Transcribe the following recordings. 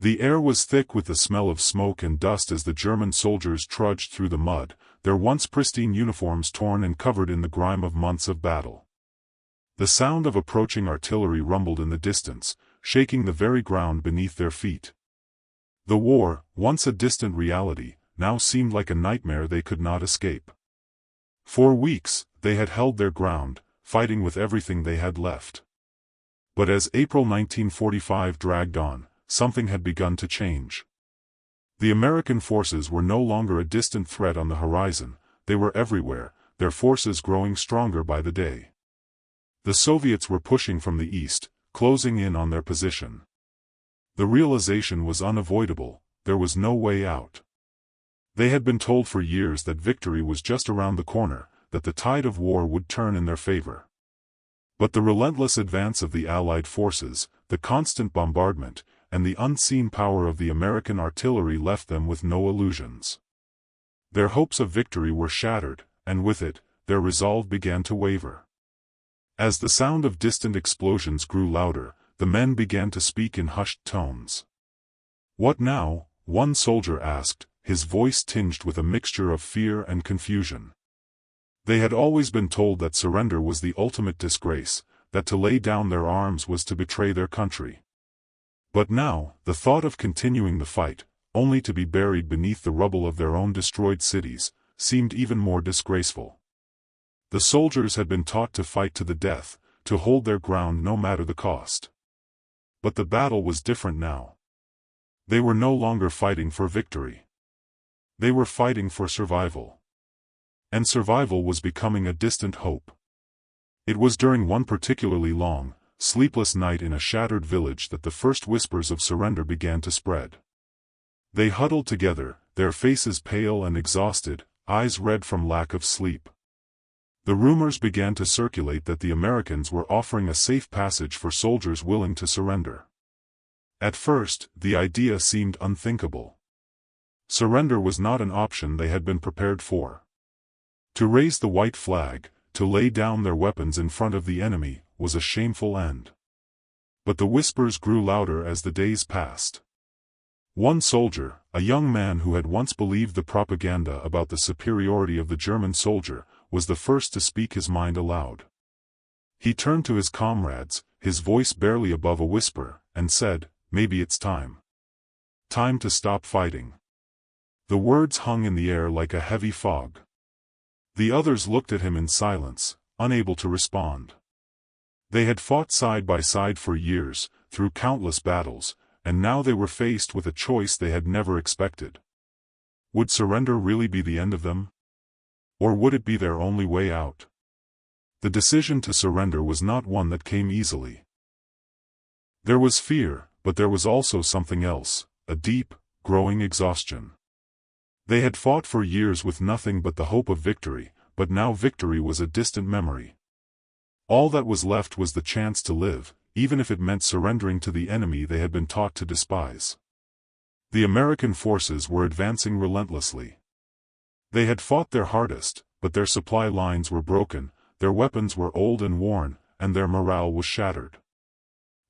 The air was thick with the smell of smoke and dust as the German soldiers trudged through the mud, their once pristine uniforms torn and covered in the grime of months of battle. The sound of approaching artillery rumbled in the distance, shaking the very ground beneath their feet. The war, once a distant reality, now seemed like a nightmare they could not escape. For weeks, they had held their ground, fighting with everything they had left. But as April 1945 dragged on, something had begun to change. The American forces were no longer a distant threat on the horizon, they were everywhere, their forces growing stronger by the day. The Soviets were pushing from the east, closing in on their position. The realization was unavoidable, there was no way out. They had been told for years that victory was just around the corner, that the tide of war would turn in their favor. But the relentless advance of the Allied forces, the constant bombardment, and the unseen power of the American artillery left them with no illusions. Their hopes of victory were shattered, and with it, their resolve began to waver. As the sound of distant explosions grew louder, the men began to speak in hushed tones. "What now?" one soldier asked, his voice tinged with a mixture of fear and confusion. They had always been told that surrender was the ultimate disgrace, that to lay down their arms was to betray their country. But now, the thought of continuing the fight, only to be buried beneath the rubble of their own destroyed cities, seemed even more disgraceful. The soldiers had been taught to fight to the death, to hold their ground no matter the cost. But the battle was different now. They were no longer fighting for victory. They were fighting for survival. And survival was becoming a distant hope. It was during one particularly long, sleepless night in a shattered village that the first whispers of surrender began to spread. They huddled together, their faces pale and exhausted, eyes red from lack of sleep. The rumors began to circulate that the Americans were offering a safe passage for soldiers willing to surrender. At first, the idea seemed unthinkable. Surrender was not an option they had been prepared for. To raise the white flag, to lay down their weapons in front of the enemy, was a shameful end. But the whispers grew louder as the days passed. One soldier, a young man who had once believed the propaganda about the superiority of the German soldier, was the first to speak his mind aloud. He turned to his comrades, his voice barely above a whisper, and said, "Maybe it's time. Time to stop fighting." The words hung in the air like a heavy fog. The others looked at him in silence, unable to respond. They had fought side by side for years, through countless battles, and now they were faced with a choice they had never expected. Would surrender really be the end of them? Or would it be their only way out? The decision to surrender was not one that came easily. There was fear, but there was also something else, a deep, growing exhaustion. They had fought for years with nothing but the hope of victory, but now victory was a distant memory. All that was left was the chance to live, even if it meant surrendering to the enemy they had been taught to despise. The American forces were advancing relentlessly. They had fought their hardest, but their supply lines were broken, their weapons were old and worn, and their morale was shattered.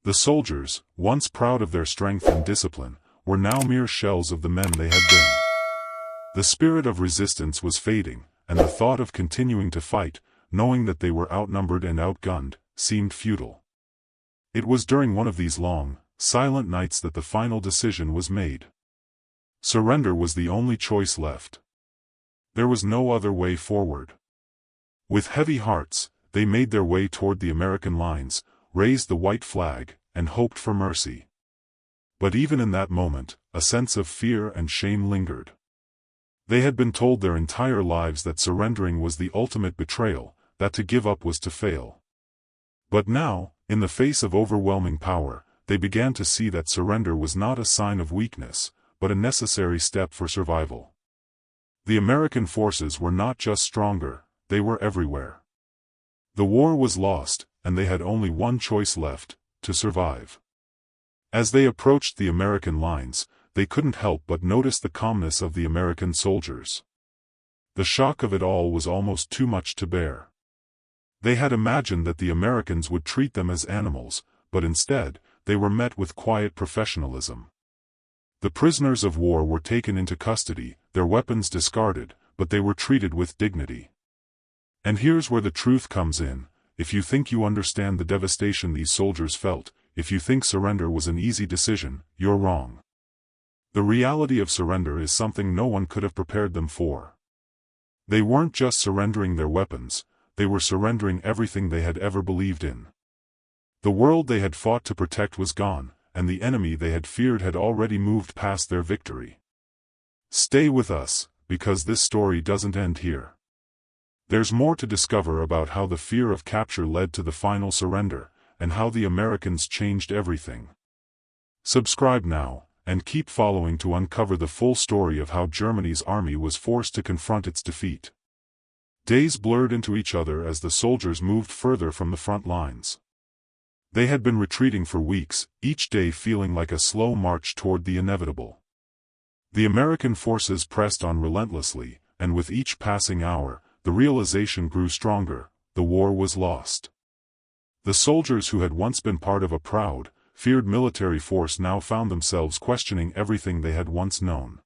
The soldiers, once proud of their strength and discipline, were now mere shells of the men they had been. The spirit of resistance was fading, and the thought of continuing to fight, knowing that they were outnumbered and outgunned, seemed futile. It was during one of these long, silent nights that the final decision was made. Surrender was the only choice left. There was no other way forward. With heavy hearts, they made their way toward the American lines, raised the white flag, and hoped for mercy. But even in that moment, a sense of fear and shame lingered. They had been told their entire lives that surrendering was the ultimate betrayal, that to give up was to fail. But now, in the face of overwhelming power, they began to see that surrender was not a sign of weakness, but a necessary step for survival. The American forces were not just stronger, they were everywhere. The war was lost, and they had only one choice left, to survive. As they approached the American lines, they couldn't help but notice the calmness of the American soldiers. The shock of it all was almost too much to bear. They had imagined that the Americans would treat them as animals, but instead, they were met with quiet professionalism. The prisoners of war were taken into custody, their weapons discarded, but they were treated with dignity. And here's where the truth comes in: if you think you understand the devastation these soldiers felt, if you think surrender was an easy decision, you're wrong. The reality of surrender is something no one could have prepared them for. They weren't just surrendering their weapons, they were surrendering everything they had ever believed in. The world they had fought to protect was gone, and the enemy they had feared had already moved past their victory. Stay with us, because this story doesn't end here. There's more to discover about how the fear of capture led to the final surrender, and how the Americans changed everything. Subscribe now, and keep following to uncover the full story of how Germany's army was forced to confront its defeat. Days blurred into each other as the soldiers moved further from the front lines. They had been retreating for weeks, each day feeling like a slow march toward the inevitable. The American forces pressed on relentlessly, and with each passing hour, the realization grew stronger: the war was lost. The soldiers who had once been part of a proud, feared military force now found themselves questioning everything they had once known.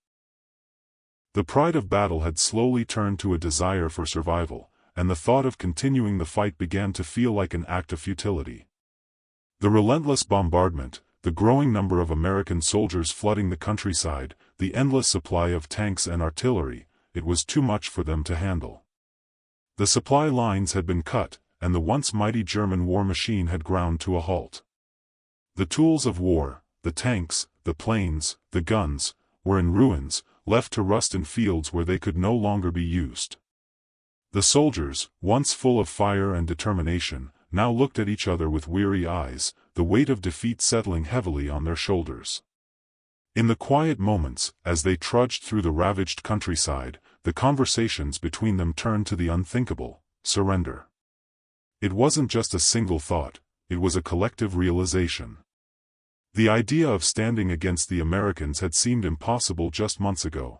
The pride of battle had slowly turned to a desire for survival, and the thought of continuing the fight began to feel like an act of futility. The relentless bombardment, the growing number of American soldiers flooding the countryside, the endless supply of tanks and artillery, it was too much for them to handle. The supply lines had been cut, and the once mighty German war machine had ground to a halt. The tools of war, the tanks, the planes, the guns, were in ruins, left to rust in fields where they could no longer be used. The soldiers, once full of fire and determination, now looked at each other with weary eyes, the weight of defeat settling heavily on their shoulders. In the quiet moments, as they trudged through the ravaged countryside, the conversations between them turned to the unthinkable: surrender. It wasn't just a single thought, it was a collective realization. The idea of standing against the Americans had seemed impossible just months ago.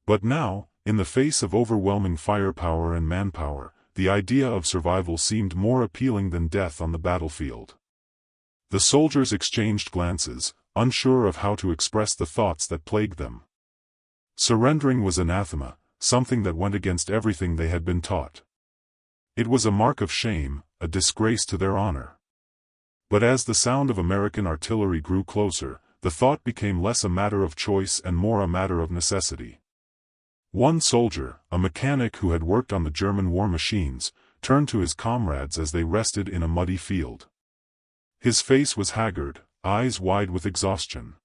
But now, in the face of overwhelming firepower and manpower, the idea of survival seemed more appealing than death on the battlefield. The soldiers exchanged glances, unsure of how to express the thoughts that plagued them. Surrendering was anathema, something that went against everything they had been taught. It was a mark of shame, a disgrace to their honor. But as the sound of American artillery grew closer, the thought became less a matter of choice and more a matter of necessity. One soldier, a mechanic who had worked on the German war machines, turned to his comrades as they rested in a muddy field. His face was haggard, eyes wide with exhaustion.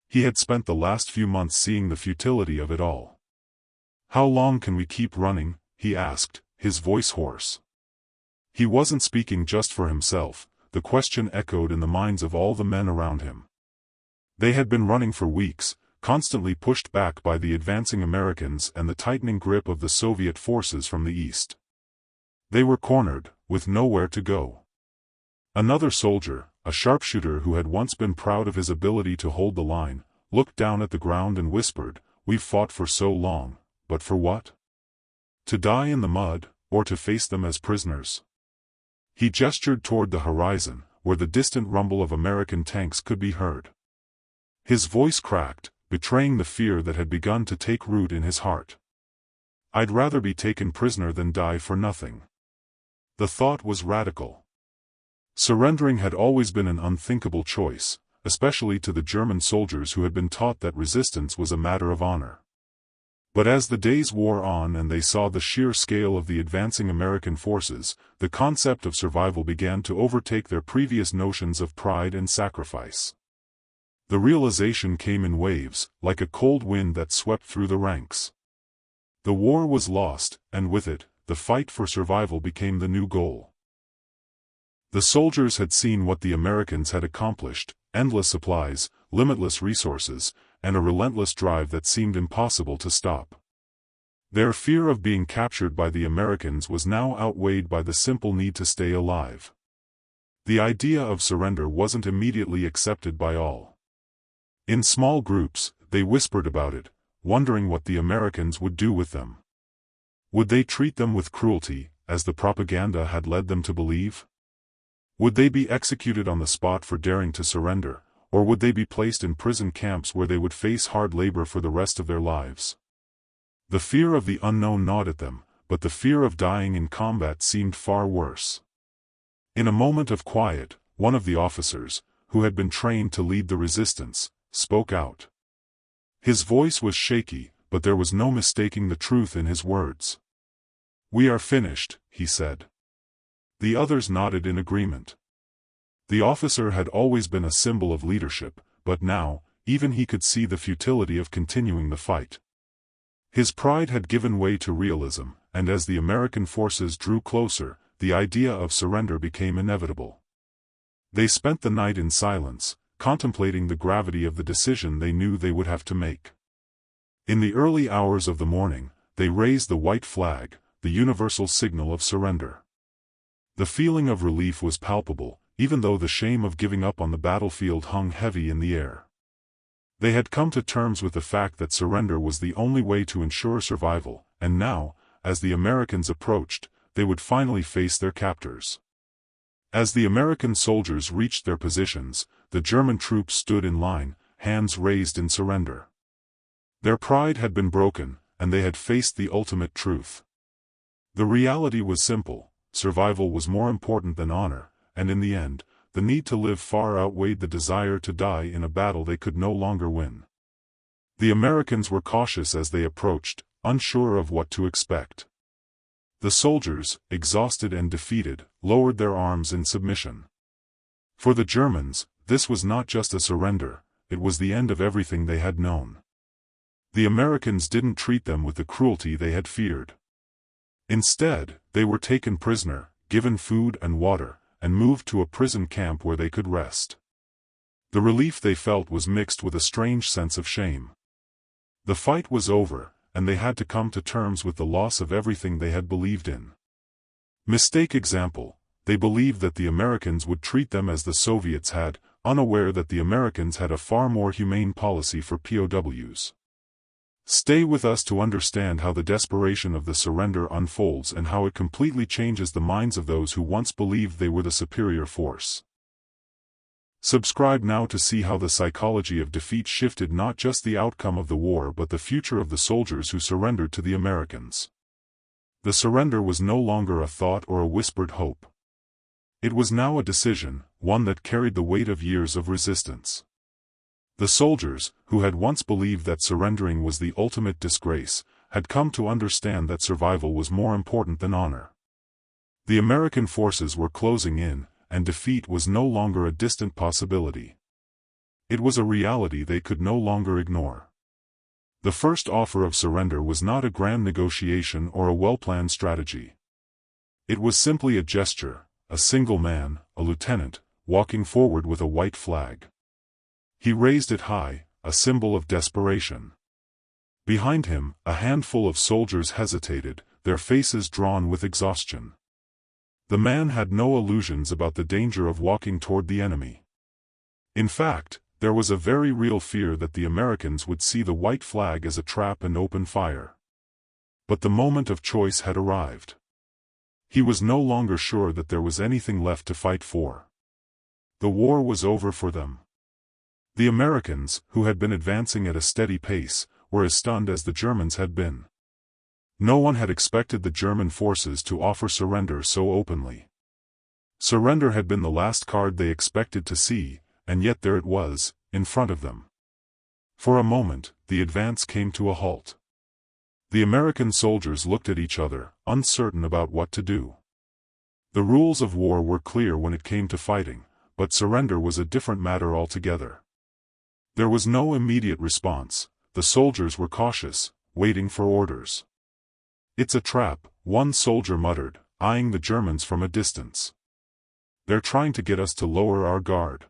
He had spent the last few months seeing the futility of it all. "How long can we keep running?" he asked, his voice hoarse. He wasn't speaking just for himself, the question echoed in the minds of all the men around him. They had been running for weeks, constantly pushed back by the advancing Americans and the tightening grip of the Soviet forces from the east. They were cornered, with nowhere to go. Another soldier, a sharpshooter who had once been proud of his ability to hold the line, looked down at the ground and whispered, "We've fought for so long, but for what? To die in the mud, or to face them as prisoners?" He gestured toward the horizon, where the distant rumble of American tanks could be heard. His voice cracked, betraying the fear that had begun to take root in his heart. "I'd rather be taken prisoner than die for nothing." The thought was radical. Surrendering had always been an unthinkable choice, especially to the German soldiers who had been taught that resistance was a matter of honor. But as the days wore on and they saw the sheer scale of the advancing American forces, the concept of survival began to overtake their previous notions of pride and sacrifice. The realization came in waves, like a cold wind that swept through the ranks. The war was lost, and with it, the fight for survival became the new goal. The soldiers had seen what the Americans had accomplished: endless supplies, limitless resources, and a relentless drive that seemed impossible to stop. Their fear of being captured by the Americans was now outweighed by the simple need to stay alive. The idea of surrender wasn't immediately accepted by all. In small groups, they whispered about it, wondering what the Americans would do with them. Would they treat them with cruelty, as the propaganda had led them to believe? Would they be executed on the spot for daring to surrender, or would they be placed in prison camps where they would face hard labor for the rest of their lives? The fear of the unknown gnawed at them, but the fear of dying in combat seemed far worse. In a moment of quiet, one of the officers, who had been trained to lead the resistance, spoke out. His voice was shaky, but there was no mistaking the truth in his words. "We are finished," he said. The others nodded in agreement. The officer had always been a symbol of leadership, but now, even he could see the futility of continuing the fight. His pride had given way to realism, and as the American forces drew closer, the idea of surrender became inevitable. They spent the night in silence, contemplating the gravity of the decision they knew they would have to make. In the early hours of the morning, they raised the white flag, the universal signal of surrender. The feeling of relief was palpable, even though the shame of giving up on the battlefield hung heavy in the air. They had come to terms with the fact that surrender was the only way to ensure survival, and now, as the Americans approached, they would finally face their captors. As the American soldiers reached their positions, the German troops stood in line, hands raised in surrender. Their pride had been broken, and they had faced the ultimate truth. The reality was simple: survival was more important than honor, and in the end, the need to live far outweighed the desire to die in a battle they could no longer win. The Americans were cautious as they approached, unsure of what to expect. The soldiers, exhausted and defeated, lowered their arms in submission. For the Germans, this was not just a surrender, it was the end of everything they had known. The Americans didn't treat them with the cruelty they had feared. Instead, they were taken prisoner, given food and water, and moved to a prison camp where they could rest. The relief they felt was mixed with a strange sense of shame. The fight was over, and they had to come to terms with the loss of everything they had believed in. Mistake example, they believed that the Americans would treat them as the Soviets had, unaware that the Americans had a far more humane policy for POWs. Stay with us to understand how the desperation of the surrender unfolds and how it completely changes the minds of those who once believed they were the superior force. Subscribe now to see how the psychology of defeat shifted not just the outcome of the war but the future of the soldiers who surrendered to the Americans. The surrender was no longer a thought or a whispered hope. It was now a decision, one that carried the weight of years of resistance. The soldiers, who had once believed that surrendering was the ultimate disgrace, had come to understand that survival was more important than honor. The American forces were closing in, and defeat was no longer a distant possibility. It was a reality they could no longer ignore. The first offer of surrender was not a grand negotiation or a well-planned strategy. It was simply a gesture, a single man, a lieutenant, walking forward with a white flag. He raised it high, a symbol of desperation. Behind him, a handful of soldiers hesitated, their faces drawn with exhaustion. The man had no illusions about the danger of walking toward the enemy. In fact, there was a very real fear that the Americans would see the white flag as a trap and open fire. But the moment of choice had arrived. He was no longer sure that there was anything left to fight for. The war was over for them. The Americans, who had been advancing at a steady pace, were as stunned as the Germans had been. No one had expected the German forces to offer surrender so openly. Surrender had been the last card they expected to see, and yet there it was, in front of them. For a moment, the advance came to a halt. The American soldiers looked at each other, uncertain about what to do. The rules of war were clear when it came to fighting, but surrender was a different matter altogether. There was no immediate response. The soldiers were cautious, waiting for orders. "It's a trap," one soldier muttered, eyeing the Germans from a distance. "They're trying to get us to lower our guard."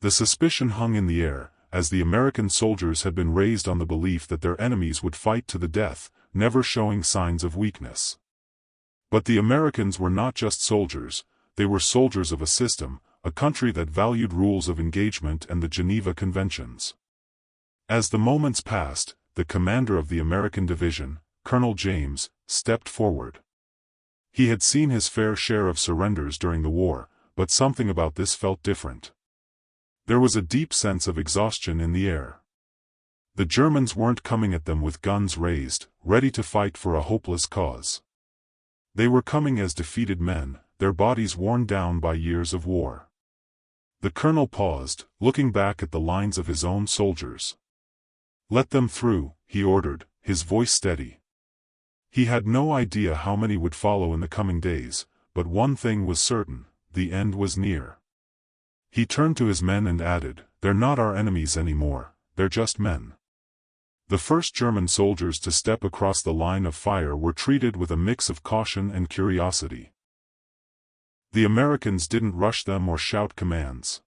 The suspicion hung in the air, as the American soldiers had been raised on the belief that their enemies would fight to the death, never showing signs of weakness. But the Americans were not just soldiers, they were soldiers of a system, a country that valued rules of engagement and the Geneva Conventions. As the moments passed, the commander of the American division, Colonel James, stepped forward. He had seen his fair share of surrenders during the war, but something about this felt different. There was a deep sense of exhaustion in the air. The Germans weren't coming at them with guns raised, ready to fight for a hopeless cause. They were coming as defeated men, their bodies worn down by years of war. The colonel paused, looking back at the lines of his own soldiers. "Let them through," he ordered, his voice steady. He had no idea how many would follow in the coming days, but one thing was certain: the end was near. He turned to his men and added, "They're not our enemies anymore, they're just men." The first German soldiers to step across the line of fire were treated with a mix of caution and curiosity. The Americans didn't rush them or shout commands.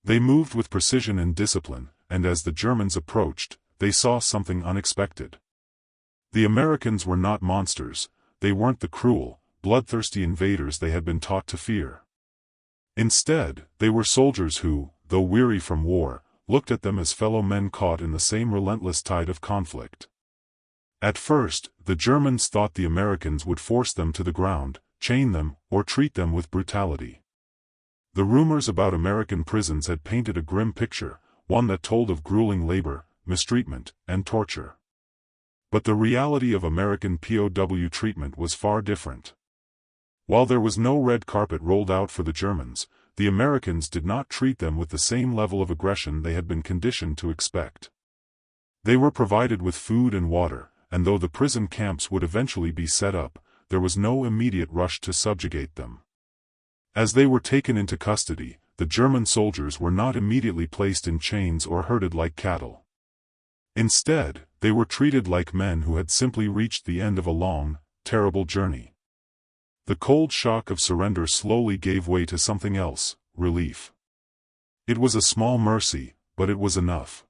They moved with precision and discipline, and as the Germans approached, they saw something unexpected. The Americans were not monsters, they weren't the cruel, bloodthirsty invaders they had been taught to fear. Instead, they were soldiers who, though weary from war, looked at them as fellow men caught in the same relentless tide of conflict. At first, the Germans thought the Americans would force them to the ground, chain them, or treat them with brutality. The rumors about American prisons had painted a grim picture, one that told of grueling labor, mistreatment, and torture. But the reality of American POW treatment was far different. While there was no red carpet rolled out for the Germans, the Americans did not treat them with the same level of aggression they had been conditioned to expect. They were provided with food and water, and though the prison camps would eventually be set up, there was no immediate rush to subjugate them. As they were taken into custody, the German soldiers were not immediately placed in chains or herded like cattle. Instead, they were treated like men who had simply reached the end of a long, terrible journey. The cold shock of surrender slowly gave way to something else: relief. It was a small mercy, but it was enough.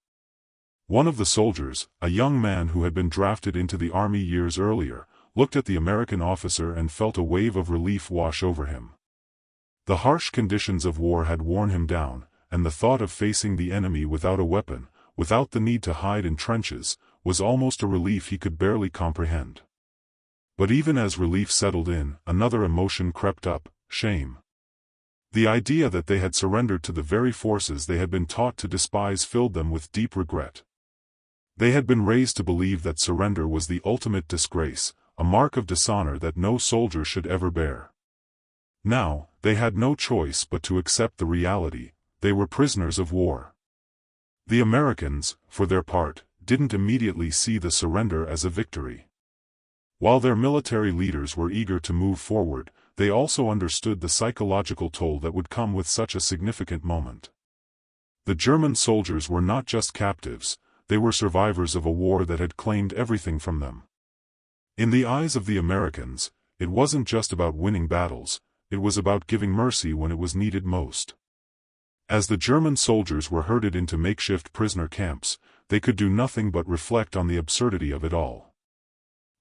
One of the soldiers, a young man who had been drafted into the army years earlier, looked at the American officer and felt a wave of relief wash over him. The harsh conditions of war had worn him down, and the thought of facing the enemy without a weapon, without the need to hide in trenches, was almost a relief he could barely comprehend. But even as relief settled in, another emotion crept up: shame. The idea that they had surrendered to the very forces they had been taught to despise filled them with deep regret. They had been raised to believe that surrender was the ultimate disgrace, a mark of dishonor that no soldier should ever bear. Now, they had no choice but to accept the reality: they were prisoners of war. The Americans, for their part, didn't immediately see the surrender as a victory. While their military leaders were eager to move forward, they also understood the psychological toll that would come with such a significant moment. The German soldiers were not just captives, they were survivors of a war that had claimed everything from them. In the eyes of the Americans, it wasn't just about winning battles, it was about giving mercy when it was needed most. As the German soldiers were herded into makeshift prisoner camps, they could do nothing but reflect on the absurdity of it all.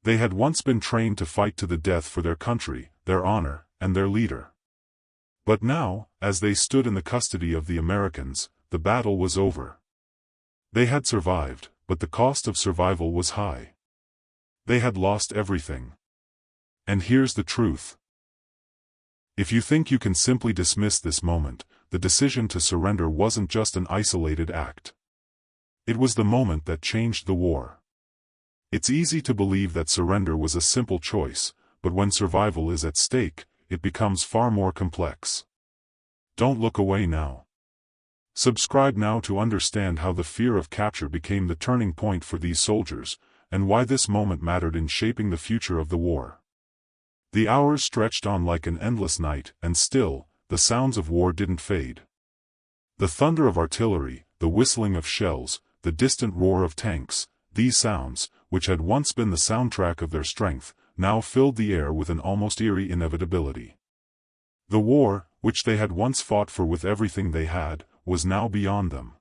They had once been trained to fight to the death for their country, their honor, and their leader. But now, as they stood in the custody of the Americans, the battle was over. They had survived, but the cost of survival was high. They had lost everything. And here's the truth. If you think you can simply dismiss this moment, the decision to surrender wasn't just an isolated act. It was the moment that changed the war. It's easy to believe that surrender was a simple choice, but when survival is at stake, it becomes far more complex. Don't look away now. Subscribe now to understand how the fear of capture became the turning point for these soldiers, and why this moment mattered in shaping the future of the war. The hours stretched on like an endless night, and still, the sounds of war didn't fade. The thunder of artillery, the whistling of shells, the distant roar of tanks, these sounds, which had once been the soundtrack of their strength, now filled the air with an almost eerie inevitability. The war, which they had once fought for with everything they had, was now beyond them.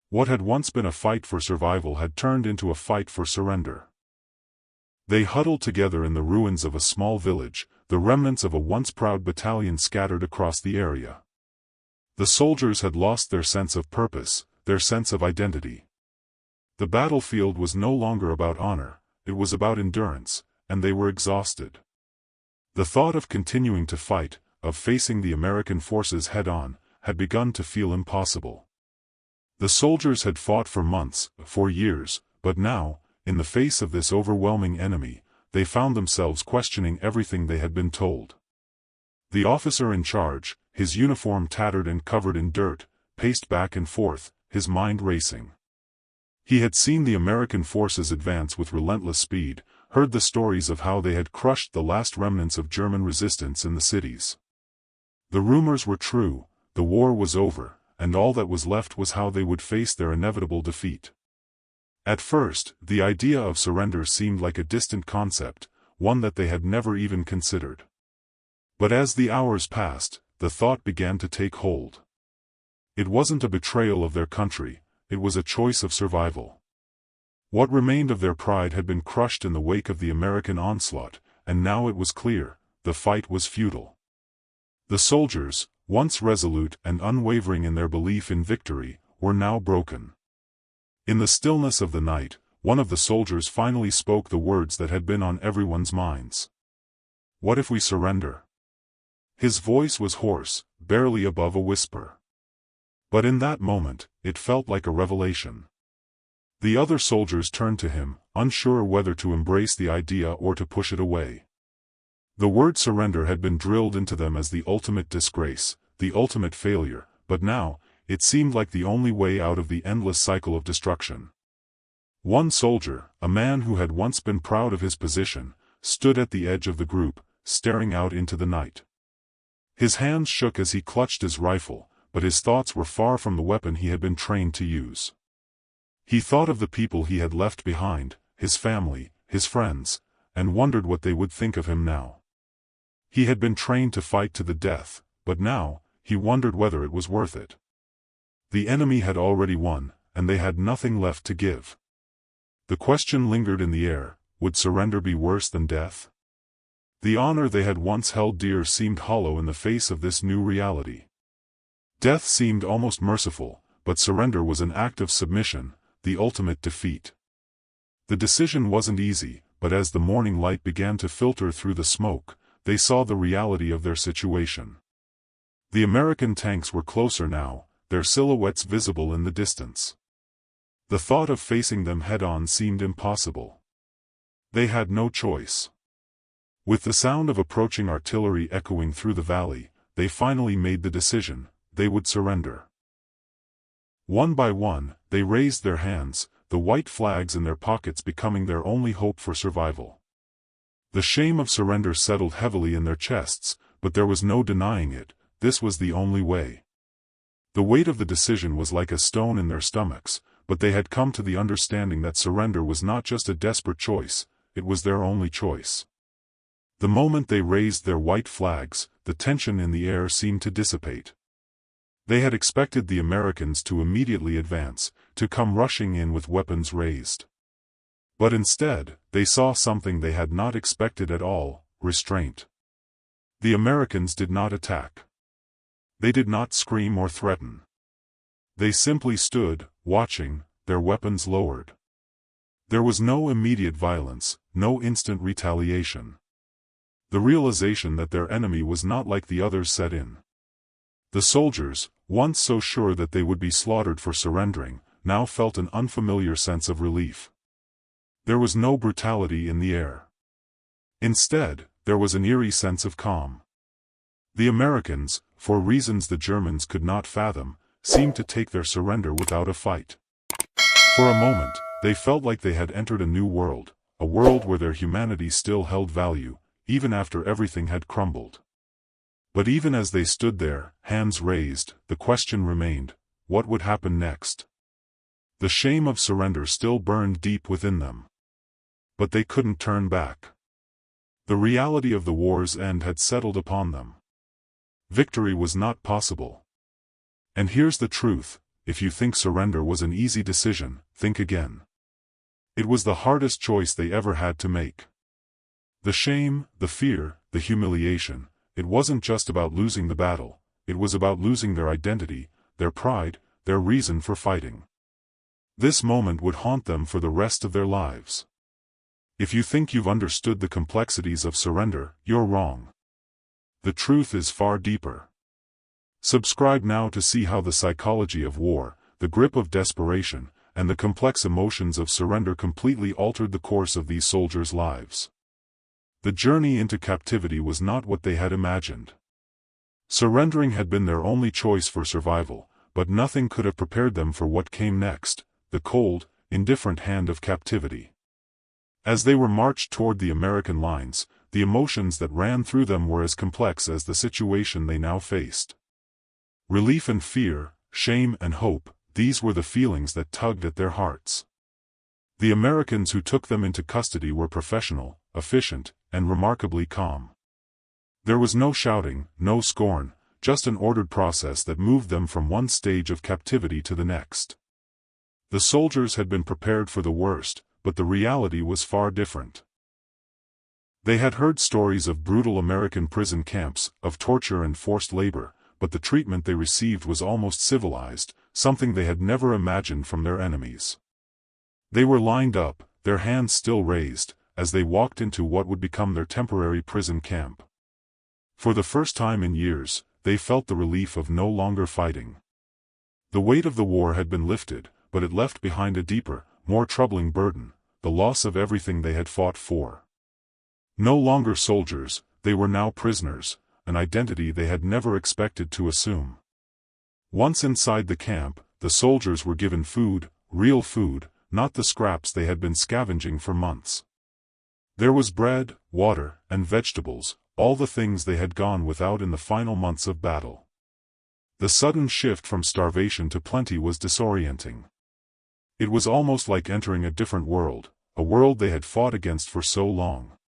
What had once been a fight for survival had turned into a fight for surrender. They huddled together in the ruins of a small village, the remnants of a once proud battalion scattered across the area. The soldiers had lost their sense of purpose, their sense of identity. The battlefield was no longer about honor, it was about endurance, and they were exhausted. The thought of continuing to fight, of facing the American forces head-on, had begun to feel impossible. The soldiers had fought for months, for years, but now, in the face of this overwhelming enemy, they found themselves questioning everything they had been told. The officer in charge, his uniform tattered and covered in dirt, paced back and forth, his mind racing. He had seen the American forces advance with relentless speed, heard the stories of how they had crushed the last remnants of German resistance in the cities. The rumors were true, the war was over, and all that was left was how they would face their inevitable defeat. At first, the idea of surrender seemed like a distant concept, one that they had never even considered. But as the hours passed, the thought began to take hold. It wasn't a betrayal of their country, it was a choice of survival. What remained of their pride had been crushed in the wake of the American onslaught, and now it was clear, the fight was futile. The soldiers, once resolute and unwavering in their belief in victory, were now broken. In the stillness of the night, one of the soldiers finally spoke the words that had been on everyone's minds. "What if we surrender?" His voice was hoarse, barely above a whisper. But in that moment, it felt like a revelation. The other soldiers turned to him, unsure whether to embrace the idea or to push it away. The word surrender had been drilled into them as the ultimate disgrace, the ultimate failure, but now, it seemed like the only way out of the endless cycle of destruction. One soldier, a man who had once been proud of his position, stood at the edge of the group, staring out into the night. His hands shook as he clutched his rifle, but his thoughts were far from the weapon he had been trained to use. He thought of the people he had left behind, his family, his friends, and wondered what they would think of him now. He had been trained to fight to the death, but now, he wondered whether it was worth it. The enemy had already won, and they had nothing left to give. The question lingered in the air, would surrender be worse than death? The honor they had once held dear seemed hollow in the face of this new reality. Death seemed almost merciful, but surrender was an act of submission, the ultimate defeat. The decision wasn't easy, but as the morning light began to filter through the smoke, they saw the reality of their situation. The American tanks were closer now, their silhouettes visible in the distance. The thought of facing them head-on seemed impossible. They had no choice. With the sound of approaching artillery echoing through the valley, they finally made the decision, they would surrender. One by one, they raised their hands, the white flags in their pockets becoming their only hope for survival. The shame of surrender settled heavily in their chests, but there was no denying it, this was the only way. The weight of the decision was like a stone in their stomachs, but they had come to the understanding that surrender was not just a desperate choice, it was their only choice. The moment they raised their white flags, the tension in the air seemed to dissipate. They had expected the Americans to immediately advance, to come rushing in with weapons raised. But instead, they saw something they had not expected at all, restraint. The Americans did not attack. They did not scream or threaten. They simply stood, watching, their weapons lowered. There was no immediate violence, no instant retaliation. The realization that their enemy was not like the others set in. The soldiers, once so sure that they would be slaughtered for surrendering, now felt an unfamiliar sense of relief. There was no brutality in the air. Instead, there was an eerie sense of calm. The Americans, for reasons the Germans could not fathom, seemed to take their surrender without a fight. For a moment, they felt like they had entered a new world, a world where their humanity still held value, even after everything had crumbled. But even as they stood there, hands raised, the question remained, what would happen next? The shame of surrender still burned deep within them. But they couldn't turn back. The reality of the war's end had settled upon them. Victory was not possible. And here's the truth, if you think surrender was an easy decision, think again. It was the hardest choice they ever had to make. The shame, the fear, the humiliation, it wasn't just about losing the battle, it was about losing their identity, their pride, their reason for fighting. This moment would haunt them for the rest of their lives. If you think you've understood the complexities of surrender, you're wrong. The truth is far deeper. Subscribe now to see how the psychology of war, the grip of desperation, and the complex emotions of surrender completely altered the course of these soldiers' lives. The journey into captivity was not what they had imagined. Surrendering had been their only choice for survival, but nothing could have prepared them for what came next, the cold, indifferent hand of captivity. As they were marched toward the American lines, the emotions that ran through them were as complex as the situation they now faced. Relief and fear, shame and hope, these were the feelings that tugged at their hearts. The Americans who took them into custody were professional, efficient, and remarkably calm. There was no shouting, no scorn, just an ordered process that moved them from one stage of captivity to the next. The soldiers had been prepared for the worst, but the reality was far different. They had heard stories of brutal American prison camps, of torture and forced labor, but the treatment they received was almost civilized, something they had never imagined from their enemies. They were lined up, their hands still raised, as they walked into what would become their temporary prison camp. For the first time in years, they felt the relief of no longer fighting. The weight of the war had been lifted, but it left behind a deeper, more troubling burden, the loss of everything they had fought for. No longer soldiers, they were now prisoners, an identity they had never expected to assume. Once inside the camp, the soldiers were given food, real food, not the scraps they had been scavenging for months. There was bread, water, and vegetables, all the things they had gone without in the final months of battle. The sudden shift from starvation to plenty was disorienting. It was almost like entering a different world, a world they had fought against for so long.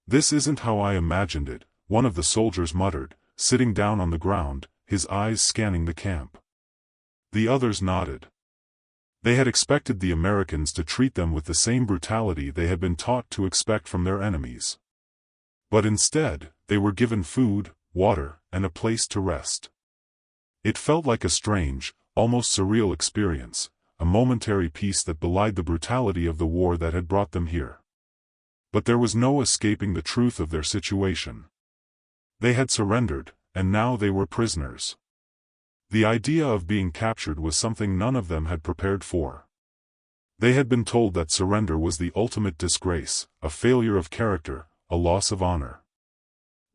"This isn't how I imagined it," one of the soldiers muttered, sitting down on the ground, his eyes scanning the camp. The others nodded. They had expected the Americans to treat them with the same brutality they had been taught to expect from their enemies. But instead, they were given food, water, and a place to rest. It felt like a strange, almost surreal experience, a momentary peace that belied the brutality of the war that had brought them here. But there was no escaping the truth of their situation. They had surrendered, and now they were prisoners. The idea of being captured was something none of them had prepared for. They had been told that surrender was the ultimate disgrace, a failure of character, a loss of honor.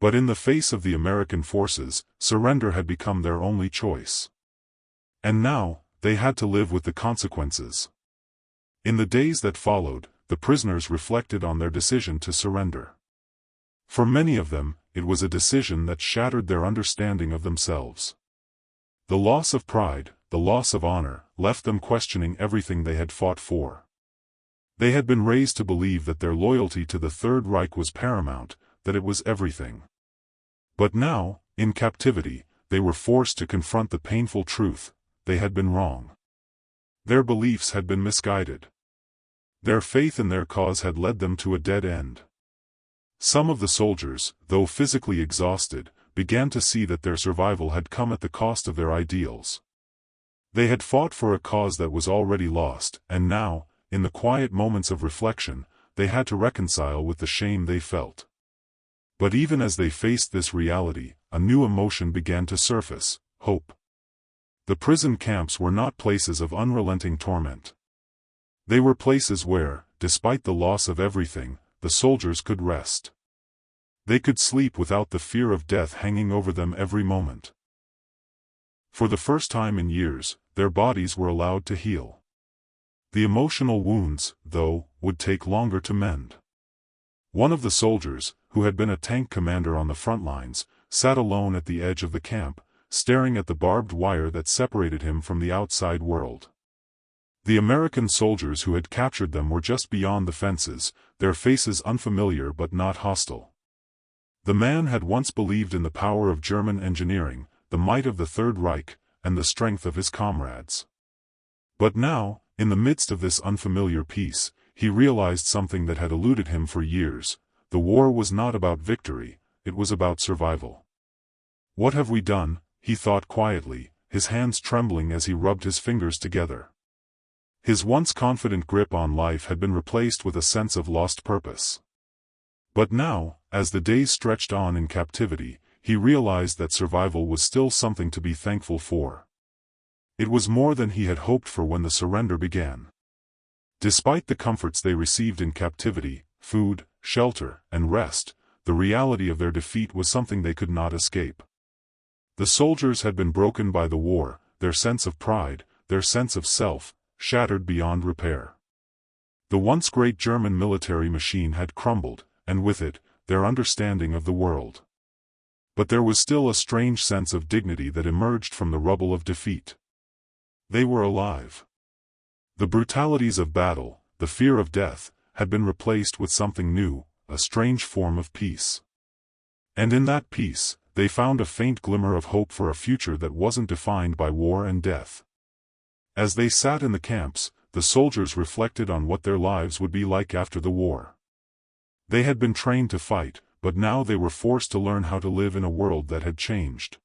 But in the face of the American forces, surrender had become their only choice. And now, they had to live with the consequences. In the days that followed, the prisoners reflected on their decision to surrender. For many of them, it was a decision that shattered their understanding of themselves. The loss of pride, the loss of honor, left them questioning everything they had fought for. They had been raised to believe that their loyalty to the Third Reich was paramount, that it was everything. But now, in captivity, they were forced to confront the painful truth: they had been wrong. Their beliefs had been misguided. Their faith in their cause had led them to a dead end. Some of the soldiers, though physically exhausted, began to see that their survival had come at the cost of their ideals. They had fought for a cause that was already lost, and now, in the quiet moments of reflection, they had to reconcile with the shame they felt. But even as they faced this reality, a new emotion began to surface: hope. The prison camps were not places of unrelenting torment. They were places where, despite the loss of everything, the soldiers could rest. They could sleep without the fear of death hanging over them every moment. For the first time in years, their bodies were allowed to heal. The emotional wounds, though, would take longer to mend. One of the soldiers, who had been a tank commander on the front lines, sat alone at the edge of the camp, staring at the barbed wire that separated him from the outside world. The American soldiers who had captured them were just beyond the fences, their faces unfamiliar but not hostile. The man had once believed in the power of German engineering, the might of the Third Reich, and the strength of his comrades. But now, in the midst of this unfamiliar peace, he realized something that had eluded him for years: the war was not about victory, it was about survival. "What have we done?" he thought quietly, his hands trembling as he rubbed his fingers together. His once confident grip on life had been replaced with a sense of lost purpose. But now, as the days stretched on in captivity, he realized that survival was still something to be thankful for. It was more than he had hoped for when the surrender began. Despite the comforts they received in captivity, food, shelter, and rest, the reality of their defeat was something they could not escape. The soldiers had been broken by the war, their sense of pride, their sense of self, shattered beyond repair. The once great German military machine had crumbled, and with it, their understanding of the world. But there was still a strange sense of dignity that emerged from the rubble of defeat. They were alive. The brutalities of battle, the fear of death, had been replaced with something new, a strange form of peace. And in that peace, they found a faint glimmer of hope for a future that wasn't defined by war and death. As they sat in the camps, the soldiers reflected on what their lives would be like after the war. They had been trained to fight, but now they were forced to learn how to live in a world that had changed.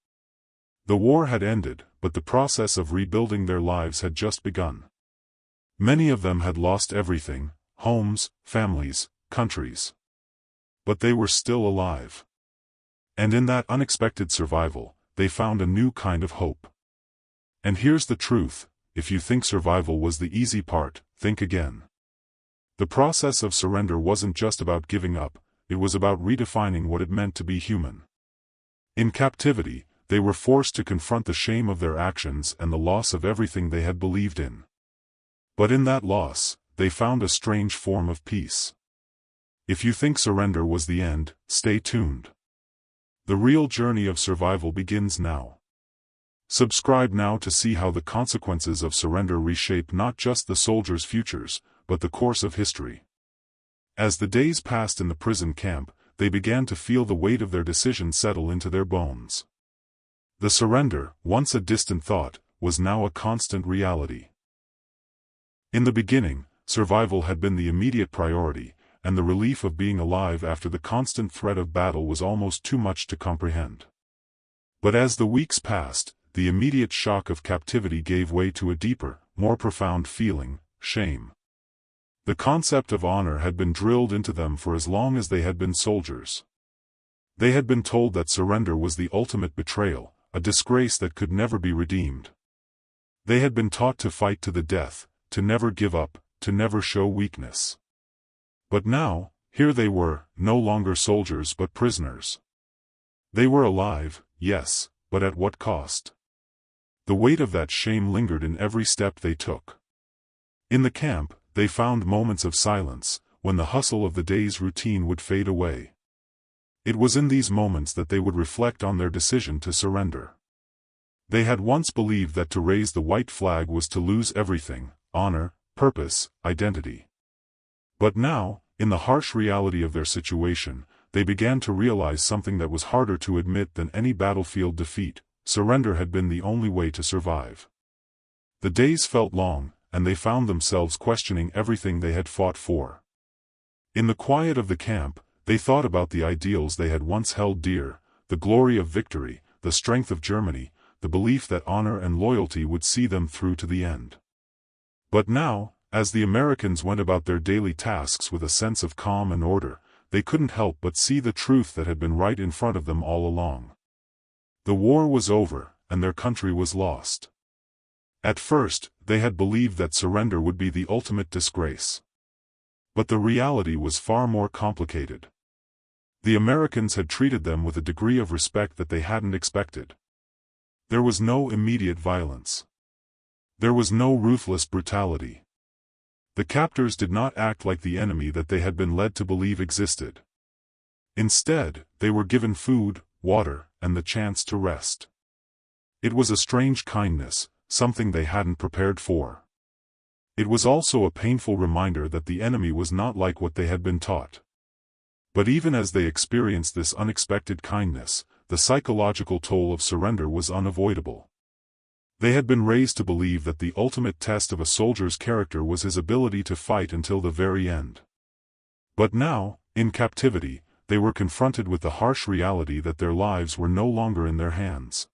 The war had ended, but the process of rebuilding their lives had just begun. Many of them had lost everything, homes, families, countries. But they were still alive. And in that unexpected survival, they found a new kind of hope. And here's the truth, if you think survival was the easy part, think again. The process of surrender wasn't just about giving up, it was about redefining what it meant to be human. In captivity, they were forced to confront the shame of their actions and the loss of everything they had believed in. But in that loss, they found a strange form of peace. If you think surrender was the end, stay tuned. The real journey of survival begins now. Subscribe now to see how the consequences of surrender reshape not just the soldiers' futures, but the course of history. As the days passed in the prison camp, they began to feel the weight of their decision settle into their bones. The surrender, once a distant thought, was now a constant reality. In the beginning, survival had been the immediate priority, and the relief of being alive after the constant threat of battle was almost too much to comprehend. But as the weeks passed, the immediate shock of captivity gave way to a deeper, more profound feeling, shame. The concept of honor had been drilled into them for as long as they had been soldiers. They had been told that surrender was the ultimate betrayal, a disgrace that could never be redeemed. They had been taught to fight to the death, to never give up, to never show weakness. But now, here they were, no longer soldiers but prisoners. They were alive, yes, but at what cost? The weight of that shame lingered in every step they took. In the camp, they found moments of silence, when the hustle of the day's routine would fade away. It was in these moments that they would reflect on their decision to surrender. They had once believed that to raise the white flag was to lose everything, honor, purpose, identity. But now, in the harsh reality of their situation, they began to realize something that was harder to admit than any battlefield defeat: surrender had been the only way to survive. The days felt long, and they found themselves questioning everything they had fought for. In the quiet of the camp, they thought about the ideals they had once held dear, the glory of victory, the strength of Germany, the belief that honor and loyalty would see them through to the end. But now, as the Americans went about their daily tasks with a sense of calm and order, they couldn't help but see the truth that had been right in front of them all along. The war was over, and their country was lost. At first, they had believed that surrender would be the ultimate disgrace. But the reality was far more complicated. The Americans had treated them with a degree of respect that they hadn't expected. There was no immediate violence. There was no ruthless brutality. The captors did not act like the enemy that they had been led to believe existed. Instead, they were given food, water, and the chance to rest. It was a strange kindness, something they hadn't prepared for. It was also a painful reminder that the enemy was not like what they had been taught. But even as they experienced this unexpected kindness, the psychological toll of surrender was unavoidable. They had been raised to believe that the ultimate test of a soldier's character was his ability to fight until the very end. But now, in captivity, they were confronted with the harsh reality that their lives were no longer in their hands.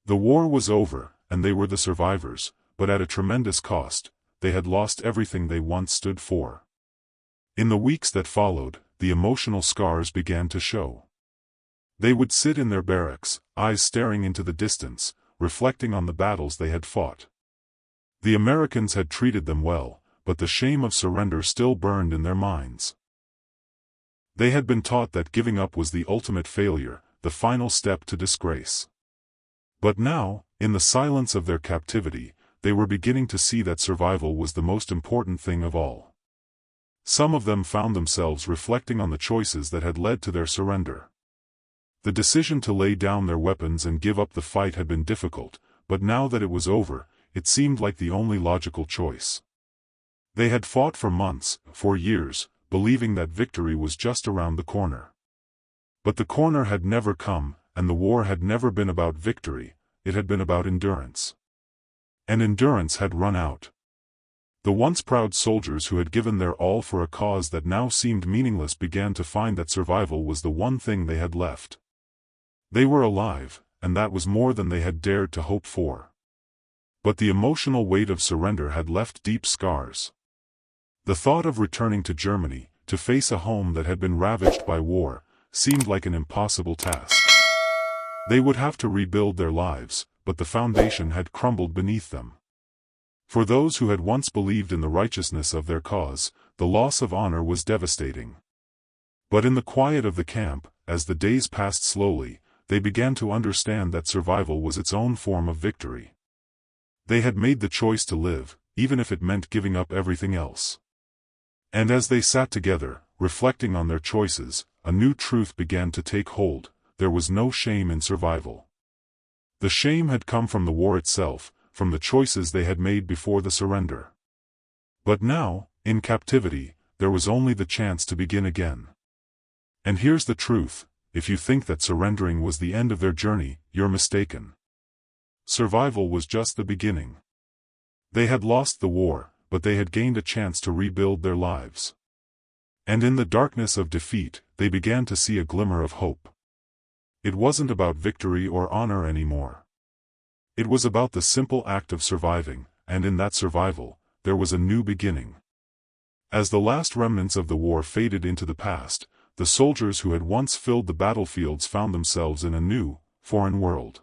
The war was over, and they were the survivors, but at a tremendous cost. They had lost everything they once stood for. In the weeks that followed, the emotional scars began to show. They would sit in their barracks, eyes staring into the distance, reflecting on the battles they had fought. The Americans had treated them well, but the shame of surrender still burned in their minds. They had been taught that giving up was the ultimate failure, the final step to disgrace. But now, in the silence of their captivity, they were beginning to see that survival was the most important thing of all. Some of them found themselves reflecting on the choices that had led to their surrender. The decision to lay down their weapons and give up the fight had been difficult, but now that it was over, it seemed like the only logical choice. They had fought for months, for years, believing that victory was just around the corner. But the corner had never come, and the war had never been about victory, it had been about endurance. And endurance had run out. The once proud soldiers who had given their all for a cause that now seemed meaningless began to find that survival was the one thing they had left. They were alive, and that was more than they had dared to hope for. But the emotional weight of surrender had left deep scars. The thought of returning to Germany, to face a home that had been ravaged by war, seemed like an impossible task. They would have to rebuild their lives, but the foundation had crumbled beneath them. For those who had once believed in the righteousness of their cause, the loss of honor was devastating. But in the quiet of the camp, as the days passed slowly, they began to understand that survival was its own form of victory. They had made the choice to live, even if it meant giving up everything else. And as they sat together, reflecting on their choices, a new truth began to take hold: there was no shame in survival. The shame had come from the war itself, from the choices they had made before the surrender. But now, in captivity, there was only the chance to begin again. And here's the truth: if you think that surrendering was the end of their journey, you're mistaken. Survival was just the beginning. They had lost the war, but they had gained a chance to rebuild their lives. And in the darkness of defeat, they began to see a glimmer of hope. It wasn't about victory or honor anymore. It was about the simple act of surviving, and in that survival, there was a new beginning. As the last remnants of the war faded into the past, the soldiers who had once filled the battlefields found themselves in a new, foreign world.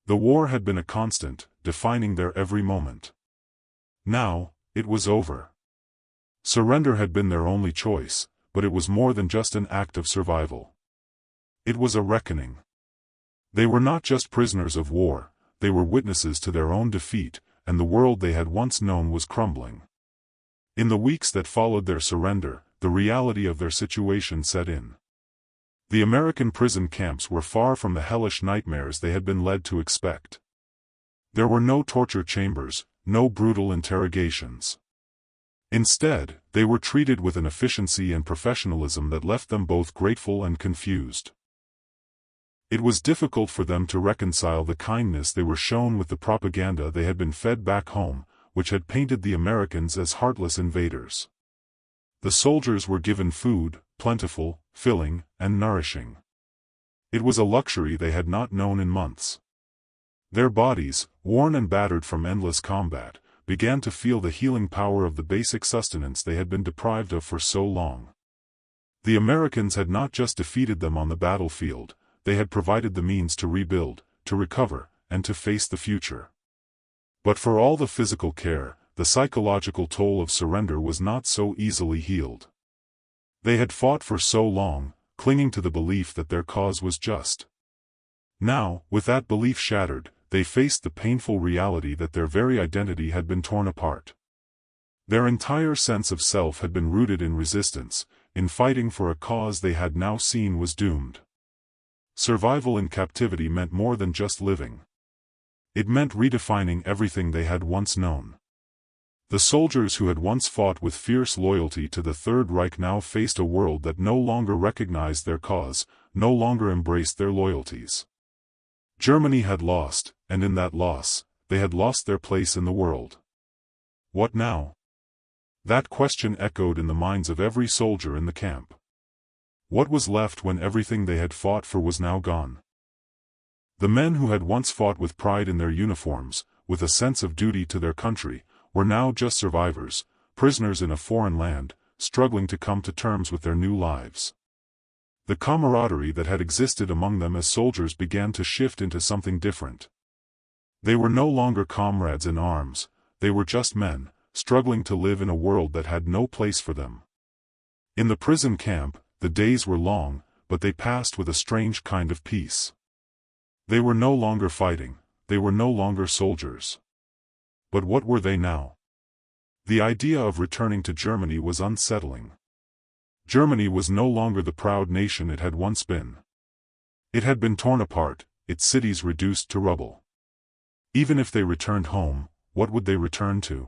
The war had been a constant, defining their every moment. Now, it was over. Surrender had been their only choice, but it was more than just an act of survival. It was a reckoning. They were not just prisoners of war, they were witnesses to their own defeat, and the world they had once known was crumbling. In the weeks that followed their surrender, the reality of their situation set in. The American prison camps were far from the hellish nightmares they had been led to expect. There were no torture chambers, no brutal interrogations. Instead, they were treated with an efficiency and professionalism that left them both grateful and confused. It was difficult for them to reconcile the kindness they were shown with the propaganda they had been fed back home, which had painted the Americans as heartless invaders. The soldiers were given food, plentiful, filling, and nourishing. It was a luxury they had not known in months. Their bodies, worn and battered from endless combat, began to feel the healing power of the basic sustenance they had been deprived of for so long. The Americans had not just defeated them on the battlefield, they had provided the means to rebuild, to recover, and to face the future. But for all the physical care, the psychological toll of surrender was not so easily healed. They had fought for so long, clinging to the belief that their cause was just. Now, with that belief shattered, they faced the painful reality that their very identity had been torn apart. Their entire sense of self had been rooted in resistance, in fighting for a cause they had now seen was doomed. Survival in captivity meant more than just living. It meant redefining everything they had once known. The soldiers who had once fought with fierce loyalty to the Third Reich now faced a world that no longer recognized their cause, no longer embraced their loyalties. Germany had lost, and in that loss, they had lost their place in the world. What now? That question echoed in the minds of every soldier in the camp. What was left when everything they had fought for was now gone? The men who had once fought with pride in their uniforms, with a sense of duty to their country, were now just survivors, prisoners in a foreign land, struggling to come to terms with their new lives. The camaraderie that had existed among them as soldiers began to shift into something different. They were no longer comrades in arms, they were just men, struggling to live in a world that had no place for them. In the prison camp, the days were long, but they passed with a strange kind of peace. They were no longer fighting, they were no longer soldiers. But what were they now? The idea of returning to Germany was unsettling. Germany was no longer the proud nation it had once been. It had been torn apart, its cities reduced to rubble. Even if they returned home, what would they return to?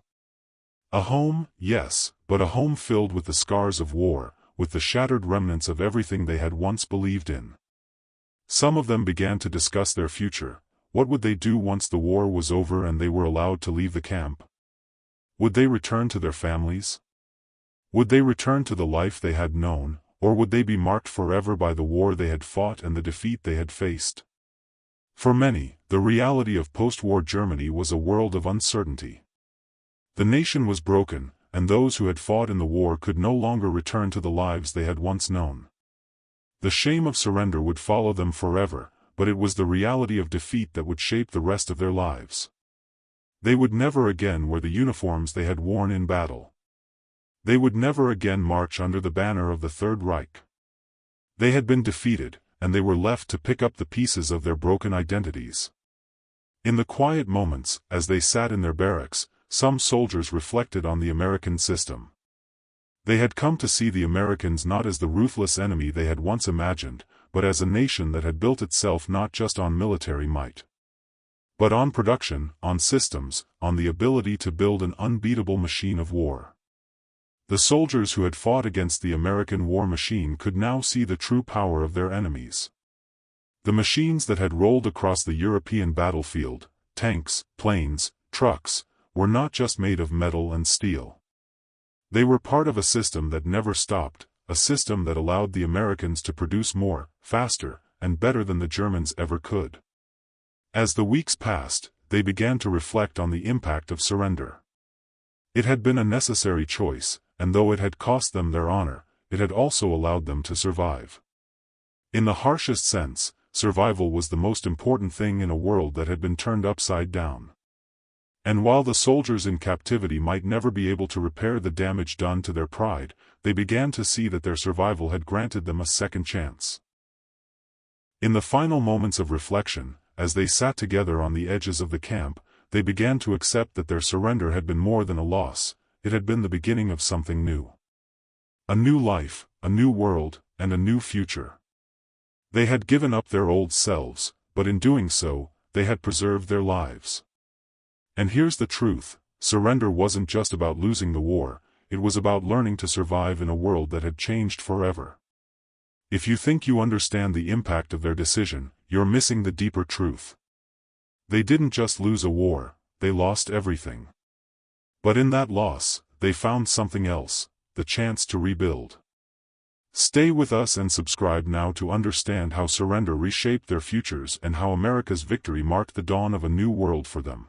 A home, yes, but a home filled with the scars of war, with the shattered remnants of everything they had once believed in. Some of them began to discuss their future. What would they do once the war was over and they were allowed to leave the camp? Would they return to their families? Would they return to the life they had known, or would they be marked forever by the war they had fought and the defeat they had faced? For many, the reality of post-war Germany was a world of uncertainty. The nation was broken, and those who had fought in the war could no longer return to the lives they had once known. The shame of surrender would follow them forever, but it was the reality of defeat that would shape the rest of their lives. They would never again wear the uniforms they had worn in battle. They would never again march under the banner of the Third Reich. They had been defeated, and they were left to pick up the pieces of their broken identities. In the quiet moments, as they sat in their barracks, some soldiers reflected on the American system. They had come to see the Americans not as the ruthless enemy they had once imagined, but as a nation that had built itself not just on military might, but on production, on systems, on the ability to build an unbeatable machine of war. The soldiers who had fought against the American war machine could now see the true power of their enemies. The machines that had rolled across the European battlefield, tanks, planes, trucks, were not just made of metal and steel. They were part of a system that never stopped, a system that allowed the Americans to produce more, faster, and better than the Germans ever could. As the weeks passed, they began to reflect on the impact of surrender. It had been a necessary choice, and though it had cost them their honor, it had also allowed them to survive. In the harshest sense, survival was the most important thing in a world that had been turned upside down. And while the soldiers in captivity might never be able to repair the damage done to their pride, they began to see that their survival had granted them a second chance. In the final moments of reflection, as they sat together on the edges of the camp, they began to accept that their surrender had been more than a loss, it had been the beginning of something new. A new life, a new world, and a new future. They had given up their old selves, but in doing so, they had preserved their lives. And here's the truth, surrender wasn't just about losing the war, it was about learning to survive in a world that had changed forever. If you think you understand the impact of their decision, you're missing the deeper truth. They didn't just lose a war, they lost everything. But in that loss, they found something else, the chance to rebuild. Stay with us and subscribe now to understand how surrender reshaped their futures and how America's victory marked the dawn of a new world for them.